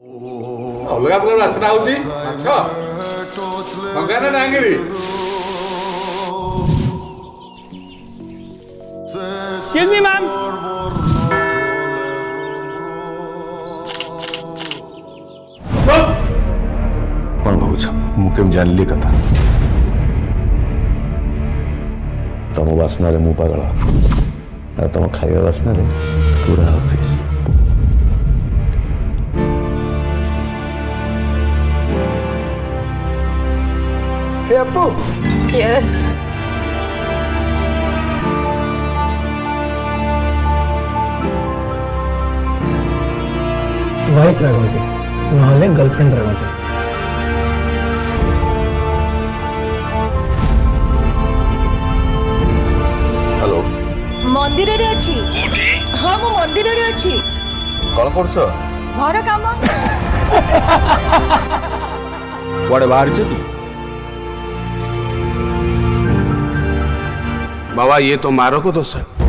अलग प्रकार आसना होची अच्छा मंगाना नांगिरी एक्सक्यूज मी मैम कौन भावुछ मुकेम जानली कथा तुम वासना मु पागल तुम खाଇବା वासना पूरा ऑफिस हे अप्पू Cheers. वाइफ रगते नहले गर्लफ्रेंड रगते हेलो मंदिर रे अछि हाँ मु मंदिर रे अछि कौन करछ घर काम कुआडे बाहर छ तू बाबा ये तो मारो को दोष है